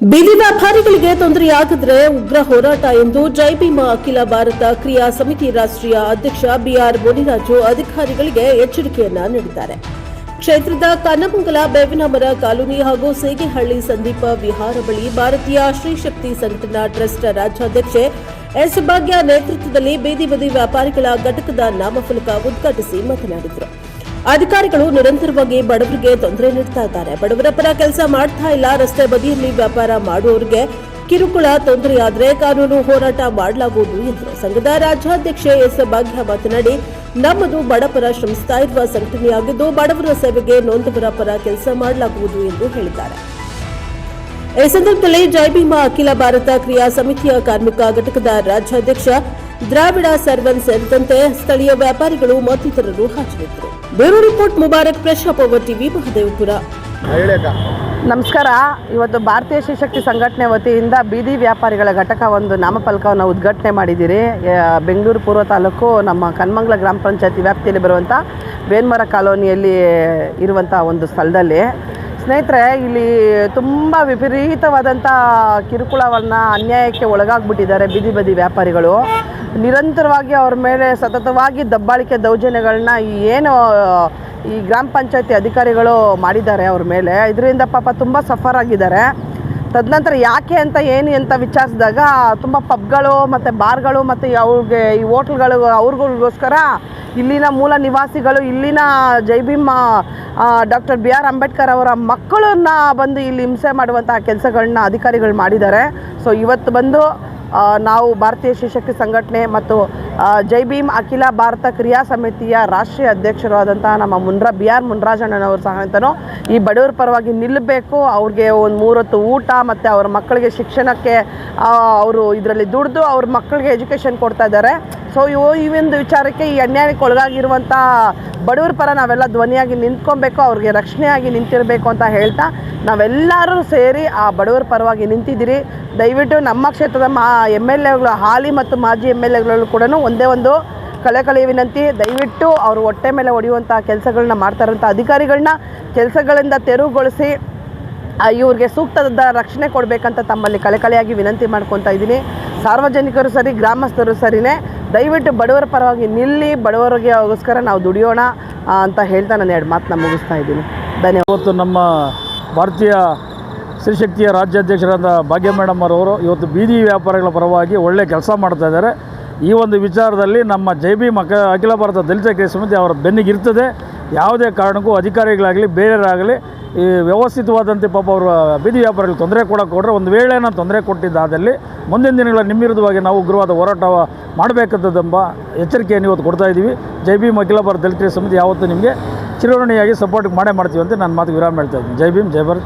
ಬೀದಿ ವ್ಯಾಪಾರಿಗಳಿಗೆ ತೊಂದರೆಯಾಗಿದ್ರೆ ಉಗ್ರ ಹೋರಾಟ ಎಂದು ಜೈ ಭೀಮ ಅಖಿಲ ಭಾರತ ಕ್ರಿಯಾ ಸಮಿತಿ ರಾಷ್ಟ್ರೀಯ ಅಧ್ಯಕ್ಷ ಬಿಆರ್ ಮುನಿರಾಜು ಅಧಿಕಾರಿಗಳಿಗೆ ಎಚ್ಚರಿಕೆಯನ್ನ ನೀಡಿದ್ದಾರೆ. ಕ್ಷೇತ್ರದ ಕನ್ನಮಂಗಲ ಬೇವಿನಮರ ಕಾಲೋನಿ ಹಾಗೂ ಸೇಗೆಹಳ್ಳಿ ಸಂದೀಪ ವಿಹಾರ ಬಳಿ ಭಾರತೀಯ ಶ್ರೀಶಕ್ತಿ ಸಂಘಟನಾ ಟ್ರಸ್ಟ್ ರಾಜ್ಯಾಧ್ಯಕ್ಷೆ ಎಸ್ ಭಾಗ್ಯ ನೇತೃತ್ವದಲ್ಲಿ ಬೀದಿ ಬದಿ ವ್ಯಾಪಾರಿಗಳ ಘಟಕದ ನಾಮಫಲಕ ಉದ್ಘಾಟಿಸಿ ಮಾತನಾಡಿದರು. ಅಧಿಕಾರಿಗಳು ನಿರಂತರವಾಗಿ ಬಡವರಿಗೆ ತೊಂದರೆ ನೀಡ್ತಾ ಇದ್ದಾರೆ. ಬಡವರ ಪರ ಕೆಲಸ ಮಾಡ್ತಾ ಇಲ್ಲ. ರಸ್ತೆ ಬದಿಯಲ್ಲಿ ವ್ಯಾಪಾರ ಮಾಡುವವರಿಗೆ ಕಿರುಕುಳ ತೊಂದರೆಯಾದರೆ ಕಾನೂನು ಹೋರಾಟ ಮಾಡಲಾಗುವುದು ಎಂದರು. ಸಂಘದ ರಾಜ್ಯಾಧ್ಯಕ್ಷೆ ಎಸ್ ಭಾಗ್ಯ ಮಾತನಾಡಿ, ನಮ್ಮದು ಬಡಪರ ಶ್ರಮಿಸ್ತಾ ಇರುವ ಸಂಘಟನೆಯಾಗಿದ್ದು ಬಡವರ ಸೇವೆಗೆ ನೊಂದವರ ಪರ ಕೆಲಸ ಮಾಡಲಾಗುವುದು ಎಂದು ಹೇಳಿದ್ದಾರೆ. ಈ ಸಂದರ್ಭದಲ್ಲಿ ಜೈ ಭೀಮ ಅಖಿಲ ಭಾರತ ಕ್ರಿಯಾ ಸಮಿತಿಯ ಕಾರ್ಮಿಕ ಘಟಕದ ರಾಜ್ಯಾಧ್ಯಕ್ಷ ದ್ರಾವಿಡ ಸರ್ವನ್ ಸೇರಿದಂತೆ ಸ್ಥಳೀಯ ವ್ಯಾಪಾರಿಗಳು ಮತ್ತಿತರರು ಹಾಜರಿದ್ದರು. Bureau report Mubarak, press power TV, Mahadevapura. ನಮಸ್ಕಾರ. ಇವತ್ತು ಭಾರತೀಯ ಶ್ರೀಶಕ್ತಿ ಸಂಘಟನೆ ವತಿಯಿಂದ ಬೀದಿ ವ್ಯಾಪಾರಿಗಳ ಘಟಕ ಒಂದು ನಾಮಫಲಕವನ್ನು ಉದ್ಘಾಟನೆ ಮಾಡಿದ್ದೀರಿ. ಬೆಂಗಳೂರು ಪೂರ್ವ ತಾಲೂಕು ನಮ್ಮ ಕನ್ನಮಂಗಲ ಗ್ರಾಮ ಪಂಚಾಯತಿ ವ್ಯಾಪ್ತಿಯಲ್ಲಿ ಬರುವಂಥ ಬೇವಿನಮರ ಕಾಲೋನಿಯಲ್ಲಿ ಇರುವಂಥ ಒಂದು ಸ್ಥಳದಲ್ಲಿ ಸ್ನೇಹಿತರೆ, ಇಲ್ಲಿ ತುಂಬ ವಿಪರೀತವಾದಂಥ ಕಿರುಕುಳವನ್ನು ಅನ್ಯಾಯಕ್ಕೆ ಒಳಗಾಗ್ಬಿಟ್ಟಿದ್ದಾರೆ ಬೀದಿ ಬದಿ ವ್ಯಾಪಾರಿಗಳು. ನಿರಂತರವಾಗಿ ಅವ್ರ ಮೇಲೆ ಸತತವಾಗಿ ದಬ್ಬಾಳಿಕೆ ದೌರ್ಜನ್ಯಗಳನ್ನ ಏನು ಈ ಗ್ರಾಮ ಪಂಚಾಯತಿ ಅಧಿಕಾರಿಗಳು ಮಾಡಿದ್ದಾರೆ ಅವ್ರ ಮೇಲೆ. ಇದರಿಂದ ಪಾಪ ತುಂಬ ಸಫರ್ ಆಗಿದ್ದಾರೆ. ತದನಂತರ ಯಾಕೆ ಅಂತ ಏನು ಅಂತ ವಿಚಾರಿಸಿದಾಗ ತುಂಬ ಪಬ್ಗಳು ಮತ್ತು ಬಾರ್ಗಳು ಮತ್ತು ಅವ್ರಿಗೆ ಈ ಹೋಟ್ಲ್ಗಳು ಅವ್ರಿಗೋಸ್ಕರ ಇಲ್ಲಿನ ಮೂಲ ನಿವಾಸಿಗಳು, ಇಲ್ಲಿನ Jai Bhim doctor B R Ambedkar ಅವರ ಮಕ್ಕಳನ್ನ ಬಂದು ಇಲ್ಲಿ ಹಿಂಸೆ ಮಾಡುವಂಥ ಕೆಲಸಗಳನ್ನ ಅಧಿಕಾರಿಗಳು ಮಾಡಿದ್ದಾರೆ. ಸೊ ಇವತ್ತು ಬಂದು ನಾವು ಭಾರತೀಯ ಶ್ರೀಶಕ್ತಿ ಸಂಘಟನೆ ಮತ್ತು ಜೈ ಭೀಮ್ ಅಖಿಲ ಭಾರತ ಕ್ರಿಯಾ ಸಮಿತಿಯ ರಾಷ್ಟ್ರೀಯ ಅಧ್ಯಕ್ಷರಾದಂಥ ನಮ್ಮ ಬಿ ಆರ್ ಮುನ್ರಾಜಣ್ಣನವರು ಸಹ ಈ ಬಡವರ ಪರವಾಗಿ ನಿಲ್ಲಬೇಕು. ಅವ್ರಿಗೆ ಒಂದು 3 ಹೊತ್ತು ಊಟ ಮತ್ತು ಅವ್ರ ಮಕ್ಕಳಿಗೆ ಶಿಕ್ಷಣಕ್ಕೆ ಅವರು ಇದರಲ್ಲಿ ದುಡಿದು ಅವ್ರ ಮಕ್ಕಳಿಗೆ ಎಜುಕೇಷನ್ ಕೊಡ್ತಾ ಇದ್ದಾರೆ. ಸೊ ಈ ಒಂದು ವಿಚಾರಕ್ಕೆ ಈ ಅನ್ಯಾಯಕ್ಕೆ ಒಳಗಾಗಿರುವಂಥ ಬಡವರ ಪರ ನಾವೆಲ್ಲ ಧ್ವನಿಯಾಗಿ ನಿಂತ್ಕೊಬೇಕು, ಅವ್ರಿಗೆ ರಕ್ಷಣೆಯಾಗಿ ನಿಂತಿರಬೇಕು ಅಂತ ಹೇಳ್ತಾ ನಾವೆಲ್ಲರೂ ಸೇರಿ ಆ ಬಡವರ ಪರವಾಗಿ ನಿಂತಿದ್ದೀರಿ. ದಯವಿಟ್ಟು ನಮ್ಮ ಕ್ಷೇತ್ರದ MLAಗಳು, ಹಾಲಿ ಮತ್ತು ಮಾಜಿ MLAಗಳು ಕೂಡ ಒಂದೇ ಒಂದು ಕಳೆಯ ವಿನಂತಿ, ದಯವಿಟ್ಟು ಅವರು ಹೊಟ್ಟೆ ಮೇಲೆ ಹೊಡೆಯುವಂಥ ಕೆಲಸಗಳನ್ನ ಮಾಡ್ತಾ ಇರೋಂಥ ಅಧಿಕಾರಿಗಳನ್ನ ಕೆಲಸಗಳಿಂದ ತೆರವುಗೊಳಿಸಿ ಇವ್ರಿಗೆ ಸೂಕ್ತದ ರಕ್ಷಣೆ ಕೊಡಬೇಕಂತ ತಮ್ಮಲ್ಲಿ ಕಳೆಯಾಗಿ ವಿನಂತಿ ಮಾಡ್ಕೊತಾ ಇದ್ದೀನಿ. ಸಾರ್ವಜನಿಕರು ಸರಿ, ಗ್ರಾಮಸ್ಥರು ಸರಿನೇ, ದಯವಿಟ್ಟು ಬಡವರ ಪರವಾಗಿ ನಿಲ್ಲಿ, ಬಡವರಿಗೋಸ್ಕರ ನಾವು ದುಡಿಯೋಣ ಅಂತ ಹೇಳ್ತಾ ನಾನು 2 ಮಾತನ್ನ ಮುಗಿಸ್ತಾ ಇದ್ದೀನಿ. ಧನ್ಯವಾದ. ಇವತ್ತು ನಮ್ಮ ಭಾರತೀಯ ಶ್ರೀಶಕ್ತಿಯ ರಾಜ್ಯಾಧ್ಯಕ್ಷರಾದ ಭಾಗ್ಯ ಮೇಡಮ್ ಅವರು ಇವತ್ತು ಬೀದಿ ವ್ಯಾಪಾರಿಗಳ ಪರವಾಗಿ ಒಳ್ಳೆಯ ಕೆಲಸ ಮಾಡ್ತಾಯಿದ್ದಾರೆ. ಈ ಒಂದು ವಿಚಾರದಲ್ಲಿ ನಮ್ಮ ಜೈ ಭೀಮ್ ಅಖಿಲ ಭಾರತ ದಲಿತ ಕ್ರಿಯಾ ಸಮಿತಿ ಅವರ ಬೆನ್ನಿಗಿರ್ತದೆ. ಯಾವುದೇ ಕಾರಣಕ್ಕೂ ಅಧಿಕಾರಿಗಳಾಗಲಿ ಬೇರೆಯವರಾಗಲಿ ಈ ವ್ಯವಸ್ಥಿತವಾದಂತೆ ಪಾಪ ಅವರು ಬೀದಿ ವ್ಯಾಪಾರಿಗಳು ತೊಂದರೆ ಕೊಟ್ಟರೆ, ಒಂದು ವೇಳೆ ನಾನು ತೊಂದರೆ ಕೊಟ್ಟಿದ್ದಾದಲ್ಲಿ ಮುಂದಿನ ದಿನಗಳ ನಿಮ್ಮ ವಿರುದ್ಧವಾಗಿ ನಾವು ಉಗ್ರವಾದ ಹೋರಾಟ ಮಾಡಬೇಕಂತದೆಂಬ ಎಚ್ಚರಿಕೆಯನ್ನು ಇವತ್ತು ಕೊಡ್ತಾ ಇದ್ದೀವಿ. ಜೈ ಭೀಮ್ ಅಖಿಲ ಭಾರತ ದಲಿತ ಕ್ರಿಯಾ ಸಮಿತಿ ಯಾವತ್ತೂ ನಿಮಗೆ ಚಿರಋಣಿಯಾಗಿ ಸಪೋರ್ಟ್ ಮಾಡೇ ಮಾಡ್ತೀವಿ ಅಂತ ನಾನು ಮಾತು ವಿರಾಮ ಹೇಳ್ತಾ ಇದ್ದೀನಿ. ಜೈ ಭೀಮ್, ಜೈ ಭಾರತ್.